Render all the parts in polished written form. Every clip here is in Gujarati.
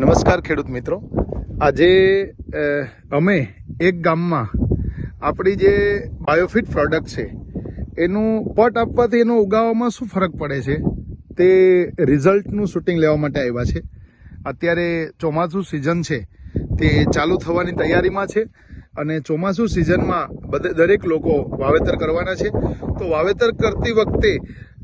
નમસ્કાર ખેડૂત મિત્રો, આજે અમે એક ગામમાં આપણી જે બાયોફિટ પ્રોડક્ટ છે એનું પટ આપવાથી એનો ઉગાવવામાં શું ફરક પડે છે તે રિઝલ્ટનું શૂટિંગ લેવા માટે આવ્યા છે. અત્યારે ચોમાસું સિઝન છે તે ચાલુ થવાની તૈયારીમાં છે અને ચોમાસું સિઝનમાં દરેક લોકો વાવેતર કરવાના છે. તો વાવેતર કરતી વખતે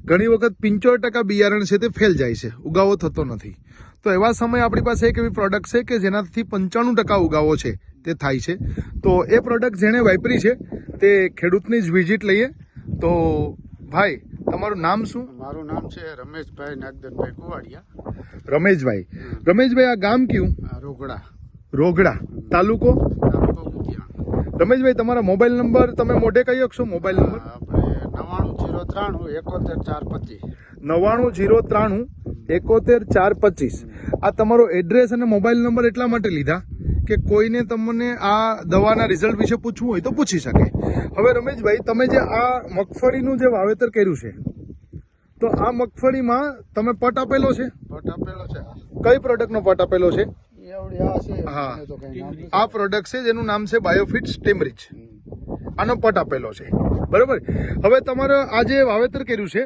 ઘણી વખત 75% બિયારણ છે તે ફેલ જાય છે, ઉગાવો થતો નથી. તો એવા સમયે આપણી પાસે એક એવી પ્રોડક્ટ છે કે જેનાથી 95% ઉગાવો છે તે થાય છે. તો એ પ્રોડક્ટ જેણે વાપરી છે તે ખેડૂતની જ વિઝિટ લઈએ. તો ભાઈ, તમારું નામ શું? મારું નામ છે રમેશભાઈ નાગદનભાઈ કુવાડિયા. રમેશભાઈ, આ ગામ કયું? રોગડા, તાલુકો ગુધિયા. રમેશભાઈ, તમારા મોબાઈલ નંબર તમે મોઢે કહી શકશો? મોબાઈલ નંબર આપણે 9903 71 425. 9903 71 425. આ તમારો એડ્રેસ અને મોબાઈલ નંબર એટલા માટે લીધા કે કોઈને તમને આ દવાના રિઝલ્ટ વિશે પૂછવું હોય તો પૂછી શકે. હવે રમેશભાઈ, તમે જે આ મગફળીનું જે વાવેતર કર્યું છે તો આ મગફળીમાં તમે પટ આપેલો છે? પટ આપેલો છે. કઈ પ્રોડક્ટનો પટ આપેલો છે? હા, આ પ્રોડક્ટ છે જેનું નામ છે બાયોફિટ સ્ટેમરીચ. આનો પટ આપેલો છે, બરોબર. હવે તમારે આ જે વાવેતર કર્યું છે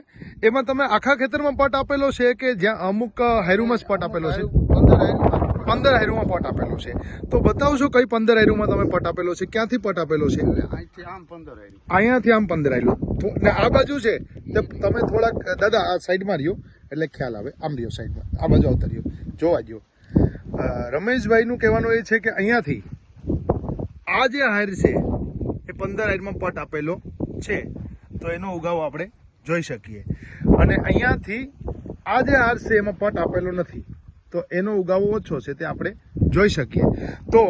એમાં તમે આખા ખેતરમાં પટ આપેલો છે કે જ્યાં અમુક હાયરુમાં જ પટ આપેલો છે? 15 હાયરુમાં પટ આપેલો છે. તો બતાવશો કઈ 15 હાયરુમાં તમે પટ આપેલો છે? ક્યાંથી પટ આપેલો છે? અહીંયાથી આમ 15 હાયરું. ને આ બાજુ છે તમે થોડાક દાદા આ સાઈડમાં રહ્યો એટલે ખ્યાલ આવે. આમ રહ્યો સાઈડમાં, આ બાજુ આવતા રહ્યો, જોવા જો. રમેશભાઈનું કહેવાનું એ છે કે અહીંયાથી આ જે હાયર છે એ 15 હાયરમાં પટ આપેલો છે, તો એનો ઉગાવ આપણે જોઈ શકીએ. અને અહીંયાથી આ જે હાર છે એમાં પટ આપેલો નથી, તો એનો ઉગાવો ઓછો છે તે આપણે જોઈ શકીએ. તો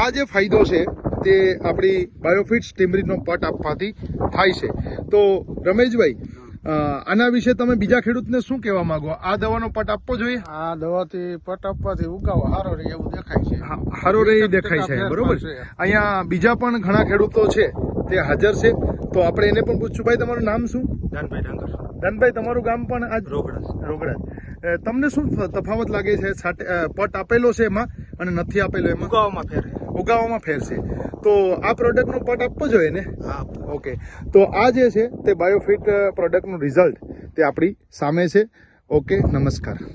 આ જે ફાયદો છે તે આપણી બાયોફિટ સ્ટેમરીચનો પટ આપવાથી થાય છે. તો રમેશભાઈ, આના વિશે તમે બીજા ખેડૂતને શું કહેવા માંગો? આ દવાનો પટ આપવો જોઈએ? આ દવાથી પટ આપવાથી ઉગાવો સારો રહે એવું દેખાય છે. સારો રહે દેખાય છે, બરોબર. અહીંયા બીજા પણ ઘણા ખેડૂતો છે તે હાજર છે, તો આપણે એને પણ પૂછશું. ભાઈ, તમારું નામ શું? ધનભાઈ, તમારું ગામ પણ આજ રોગડા. તમને શું તફાવત લાગે છે પટ આપેલો છે એમાં અને નથી આપેલો એમાં? ઉગાવામાં ફેર છે. તો આ પ્રોડક્ટનો પટ આપવો જોઈએ ને? ઓકે. તો આ જે છે તે બાયોફિટ પ્રોડક્ટનું રિઝલ્ટ તે આપણી સામે છે. ઓકે, નમસ્કાર.